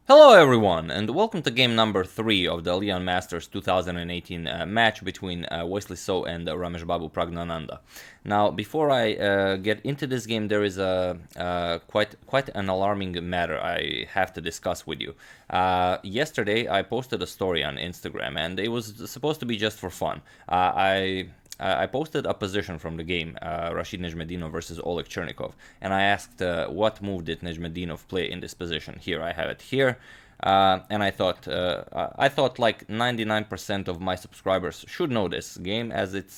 Hello everyone, and welcome to game number 3 of the Leon Masters 2018 match between Wesley So and Ramesh Babu Praggnanandhaa. Now, before I get into this game, there is quite an alarming matter I have to discuss with you. Yesterday, I posted a story on Instagram, and it was supposed to be just for fun. I posted a position from the game, Rashid Nejmedinov versus Oleg Chernikov, and I asked what move did Nejmedinov play in this position. Here, I have it here, and I thought like 99% of my subscribers should know this game, as it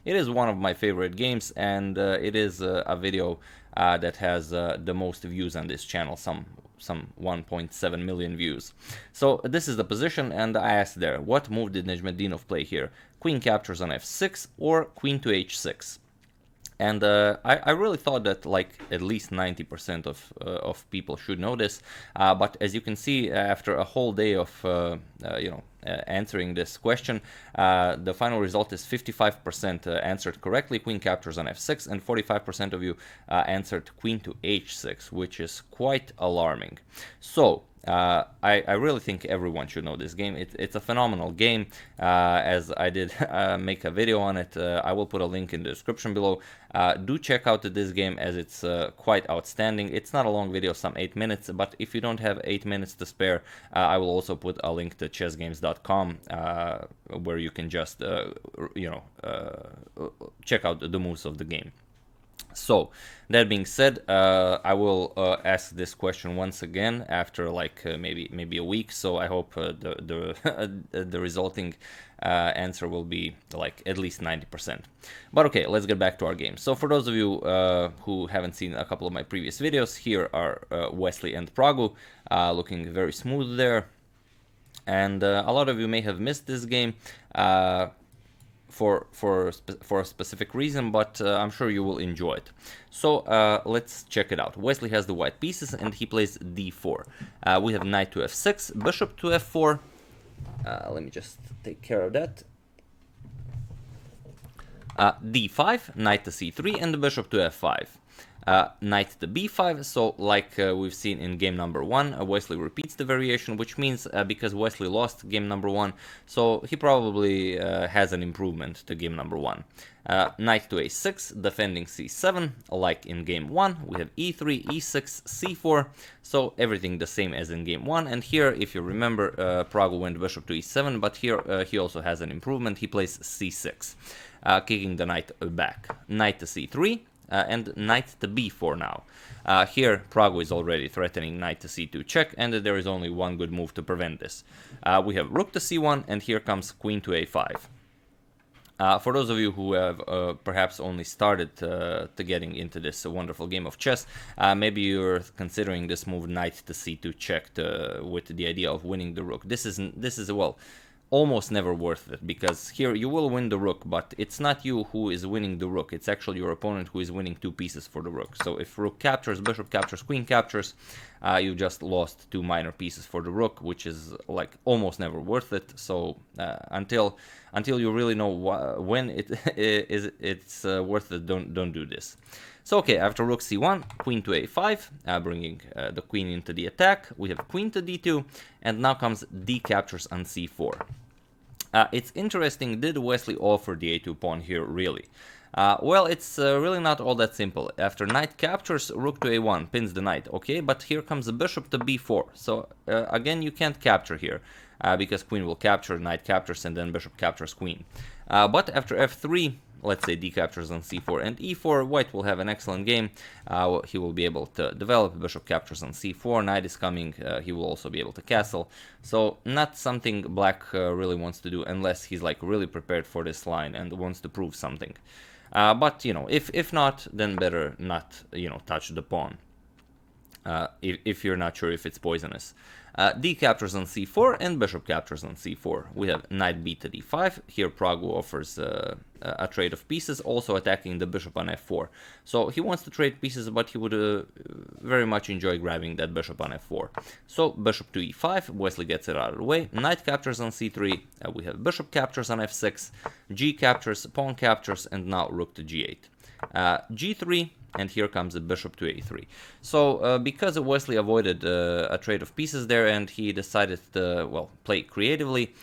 is one of my favorite games, and it is a video that has the most views on this channel, some 1.7 million views. So this is the position, and I asked there, what move did Nejmedinov play here? Queen captures on f6 or queen to h6. And I really thought that like at least 90% of people should know this, but as you can see, after a whole day of answering this question, the final result is 55% answered correctly, queen captures on f6, and 45% of you answered queen to h6, which is quite alarming. So I really think everyone should know this game. It's a phenomenal game, as I did make a video on it. I will put a link in the description below. Do check out this game, as it's quite outstanding. It's not a long video, some 8 minutes, but if you don't have 8 minutes to spare, I will also put a link to chessgames.com where you can just check out the moves of the game. So, that being said, I will ask this question once again after like maybe a week. So I hope the resulting answer will be like at least 90%. But okay, let's get back to our game. So for those of you who haven't seen a couple of my previous videos, here are Wesley and Pragu looking very smooth there. And a lot of you may have missed this game for a specific reason, but I'm sure you will enjoy it. So let's check it out. Wesley has the white pieces, and he plays d4. We have knight to f6, bishop to f4. Let me just take care of that. d5, knight to c3, and the bishop to f5. Knight to b5, so like we've seen in game number 1, Wesley repeats the variation, which means because Wesley lost game number 1, so he probably has an improvement to game number 1. Knight to a6, defending c7, like in game 1, we have e3, e6, c4, so everything the same as in game 1, and here, if you remember, Pragu went bishop to e7, but here he also has an improvement, he plays c6, kicking the knight back. Knight to c3, and knight to b4 now. Here, Pragu is already threatening knight to c2 check, and there is only one good move to prevent this. We have rook to c1, and here comes queen to a5. For those of you who have perhaps only started to getting into this wonderful game of chess, maybe you're considering this move knight to c2 check with the idea of winning the rook. This is well, almost never worth it, because here you will win the rook, but it's not you who is winning the rook, it's actually your opponent who is winning 2 pieces for the rook. So if rook captures, bishop captures, queen captures, you just lost 2 minor pieces for the rook, which is like almost never worth it. So until you really know when it's worth it, don't do this. So okay, after rook c1, queen to a5, bringing the queen into the attack. We have queen to d2, and now comes d captures on c4. It's interesting, did Wesley offer the a2 pawn here really? Well, it's really not all that simple. After knight captures, rook to a1 pins the knight, okay, but here comes the bishop to b4. So again, you can't capture here, because queen will capture, knight captures, and then bishop captures queen. But after f3, let's say d captures on c4 and e4, white will have an excellent game. He will be able to develop, bishop captures on c4, knight is coming, he will also be able to castle. So not something black really wants to do, unless he's like really prepared for this line and wants to prove something. But you know, if not, then better not, touch the pawn, if you're not sure if it's poisonous. D captures on c4 and bishop captures on c4. We have knight b to d5. Here Pragu offers a trade of pieces, also attacking the bishop on f4. So he wants to trade pieces, but he would very much enjoy grabbing that bishop on f4. So bishop to e5, Wesley gets it out of the way. Knight captures on c3. We have bishop captures on f6, g captures, pawn captures, and now rook to g8. G3, and here comes the bishop to a3. So because Wesley avoided a trade of pieces there, and he decided to, well, play creatively,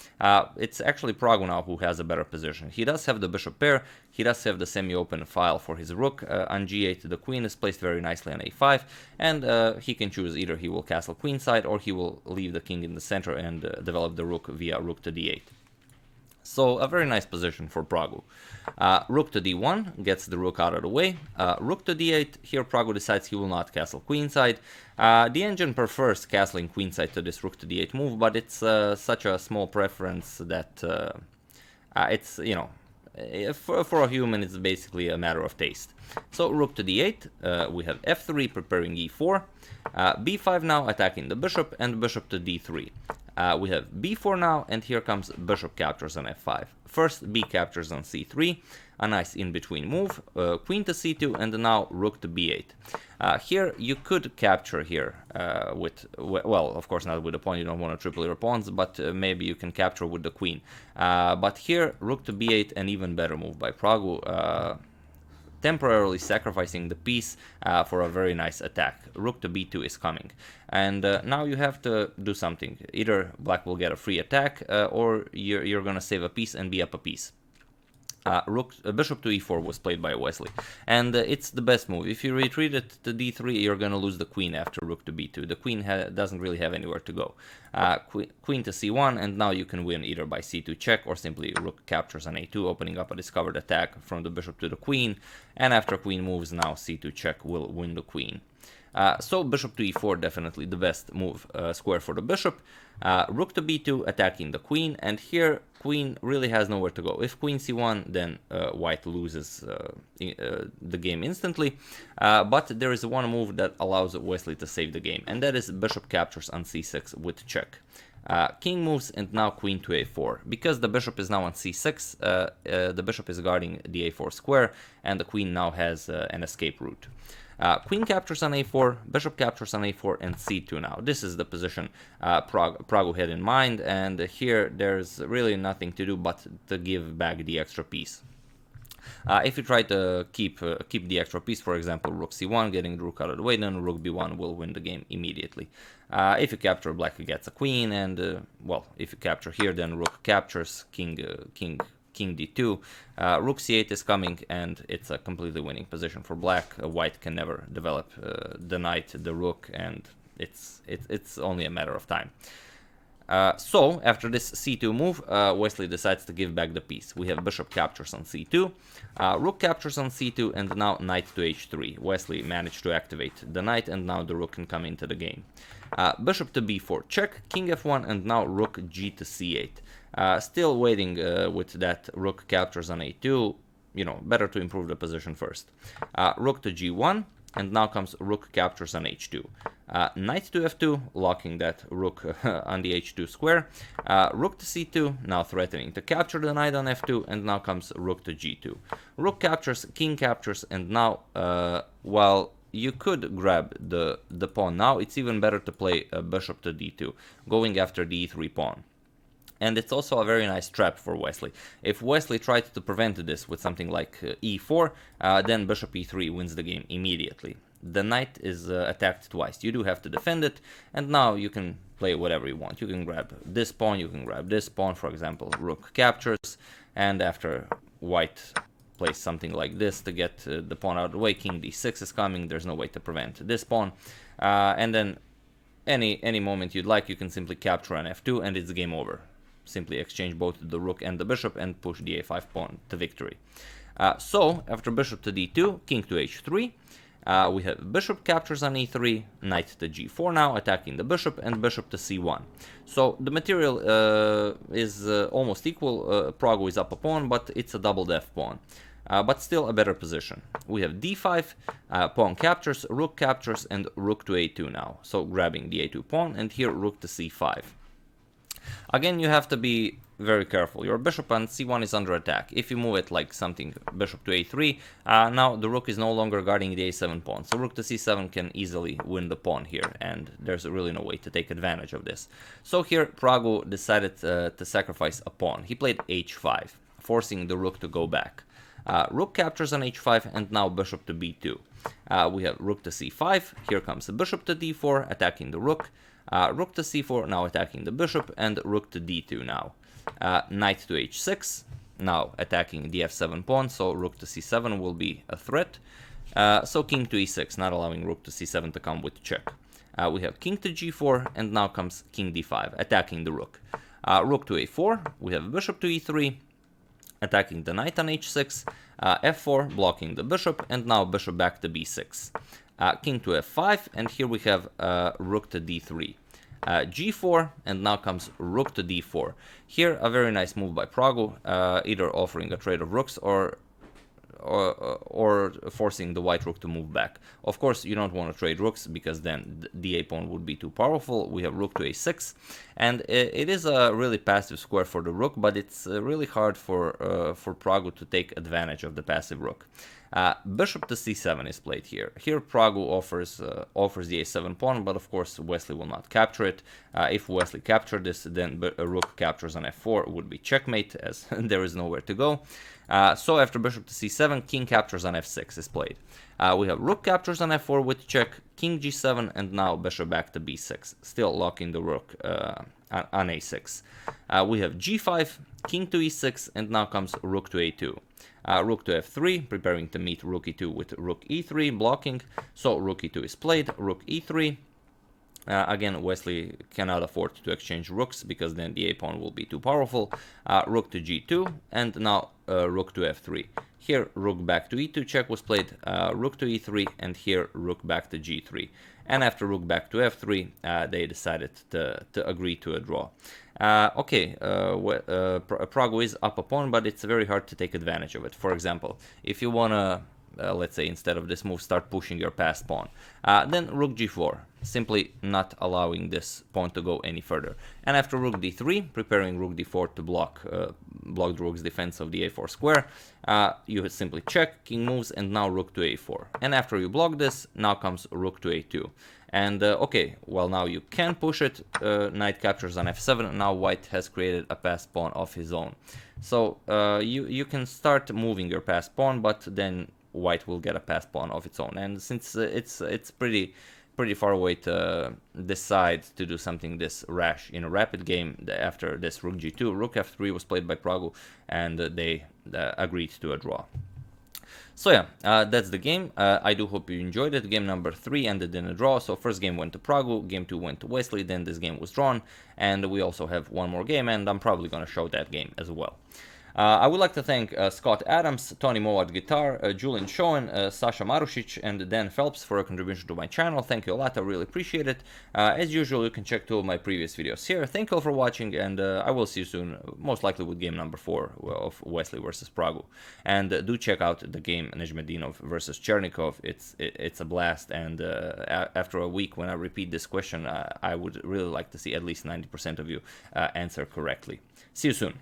it's actually Praggnanandhaa who has a better position. He does have the bishop pair, he does have the semi-open file for his rook. On g8 the queen is placed very nicely on a5, and he can choose either he will castle queenside or he will leave the king in the center and develop the rook via rook to d8. So a very nice position for Praggu. Rook to d1 gets the rook out of the way. Rook to d8, here Praggu decides he will not castle queenside. The engine prefers castling queenside to this rook to d8 move, but it's such a small preference that it's, you know, for a human it's basically a matter of taste. So rook to d8, we have f3 preparing e4, b5 now attacking the bishop, and bishop to d3. We have b4 now, and here comes bishop captures on f5. First, b captures on c3, a nice in-between move, queen to c2, and now rook to b8. Here, you could capture here with, well, of course not with the pawn, you don't want to triple your pawns, but maybe you can capture with the queen. But here, rook to b8, an even better move by Praggu, temporarily sacrificing the piece for a very nice attack. Rook to b2 is coming. And now you have to do something. Either black will get a free attack, or you're going to save a piece and be up a piece. Bishop to e4 was played by Wesley, and it's the best move. If you retreat it to d3, you're going to lose the queen after rook to b2. The queen doesn't really have anywhere to go. Queen to c1, and now you can win either by c2 check or simply rook captures on a2, opening up a discovered attack from the bishop to the queen, and after queen moves, now c2 check will win the queen. So bishop to e4, definitely the best move, square for the bishop. Rook to b2 attacking the queen, and here queen really has nowhere to go. If queen c1, then white loses the game instantly, but there is one move that allows Wesley to save the game, and that is bishop captures on c6 with check. King moves, and now queen to a4. Because the bishop is now on c6, the bishop is guarding the a4 square, and the queen now has an escape route. Queen captures on a4, bishop captures on a4, and c2 now. This is the position Praggu had in mind, and here there's really nothing to do but to give back the extra piece. If you try to keep the extra piece, for example, rook c1, getting the rook out of the way, then rook b1 will win the game immediately. If you capture, black gets a queen, and, well, if you capture here, then rook captures, king d2, rook c8 is coming, and it's a completely winning position for black. White can never develop the knight, the rook, and it's only a matter of time. So after this c2 move, Wesley decides to give back the piece. We have bishop captures on c2, rook captures on c2, and now knight to h3. Wesley managed to activate the knight, and now the rook can come into the game. Bishop to b4 check, king f1, and now rook g to c8. Still waiting with that rook captures on a2, you know, better to improve the position first. Rook to g1, and now comes rook captures on h2. Knight to f2, locking that rook on the h2 square. Rook to c2, now threatening to capture the knight on f2, and now comes rook to g2. Rook captures, king captures, and now, while you could grab the pawn now, it's even better to play bishop to d2, going after the e3 pawn. And it's also a very nice trap for Wesley. If Wesley tried to prevent this with something like e4, then bishop e3 wins the game immediately. The knight is attacked twice. You do have to defend it, and now you can play whatever you want. You can grab this pawn, you can grab this pawn, for example, rook captures, and after white plays something like this to get the pawn out of the way, king d6 is coming, there's no way to prevent this pawn, and then any moment you'd like, you can simply capture on f2, and it's game over. Simply exchange both the rook and the bishop and push the a5 pawn to victory. So, after bishop to d2, king to h3, we have bishop captures on e3, knight to g4 now, attacking the bishop, and bishop to c1. So, the material is almost equal. Praggu is up a pawn, but it's a doubled f pawn. But still a better position. We have d5, pawn captures, rook captures, and rook to a2 now. So, grabbing the a2 pawn, and here rook to c5. Again, you have to be very careful. Your bishop on c1 is under attack. If you move it like something bishop to a3, now the rook is no longer guarding the a7 pawn. So rook to c7 can easily win the pawn here, and there's really no way to take advantage of this. So here Praggu decided to sacrifice a pawn. He played h5, forcing the rook to go back. Rook captures on h5, and now bishop to b2. We have rook to c5, here comes the bishop to d4, attacking the rook, rook to c4, now attacking the bishop, and rook to d2 now. Knight to h6, now attacking the f7 pawn, so rook to c7 will be a threat. So king to e6, not allowing rook to c7 to come with check. We have king to g4, and now comes king d5, attacking the rook. Rook to a4, we have bishop to e3, attacking the knight on h6, f4, blocking the bishop, and now bishop back to b6. King to f5, and here we have rook to d3. G4, and now comes rook to d4. Here, a very nice move by Praggu, either offering a trade of rooks or forcing the white rook to move back. Of course, you don't want to trade rooks because then the a pawn would be too powerful. We have rook to a6, and it is a really passive square for the rook, but it's really hard for Praggu to take advantage of the passive rook. Bishop to c7 is played here. Here Praggu offers the a7 pawn, but of course Wesley will not capture it. If Wesley captured this, then rook captures on f4 would be checkmate, as there is nowhere to go. So after bishop to c7, king captures on f6 is played. We have rook captures on f4 with check, king g7, and now bishop back to b6, still locking the rook on a6. We have g5, king to e6, and now comes rook to a2. Rook to f3, preparing to meet rook e2 with rook e3, blocking. So rook e2 is played, rook e3. Again, Wesley cannot afford to exchange rooks because then the a-pawn will be too powerful. Rook to g2, and now rook to f3. Here, rook back to e2 check was played, rook to e3, and here rook back to g3. And after rook back to f3, they decided to agree to a draw. Praggu is up a pawn, but it's very hard to take advantage of it. For example, if you want to, let's say, instead of this move, start pushing your passed pawn, then rook g4, simply not allowing this pawn to go any further. And after rook d3, preparing rook d4 to block the rook's defense of the a4 square, you simply check, king moves, and now rook to a4. And after you block this, now comes rook to a2. And well, now you can push it, knight captures on f7, now white has created a passed pawn of his own. So you can start moving your passed pawn, but then white will get a passed pawn of its own. And since it's pretty far away to decide to do something this rash in a rapid game, after this rook g2, rook f3 was played by Praggu, and they agreed to a draw. So yeah, that's the game. I do hope you enjoyed it. Game number 3 ended in a draw. So first game went to Praggu, game 2 went to Wesley, then this game was drawn, and we also have one more game, and I'm probably going to show that game as well. I would like to thank Scott Adams, Tony Moat Guitar, Julian Schoen, Sasha Marusic, and Dan Phelps for a contribution to my channel. Thank you a lot, I really appreciate it. As usual, you can check 2 of my previous videos here. Thank you all for watching, and I will see you soon, most likely with game number 4 of Wesley versus Praggu. And do check out the game Nejmedinov versus Chernikov. It's a blast, and after a week when I repeat this question, I would really like to see at least 90% of you answer correctly. See you soon.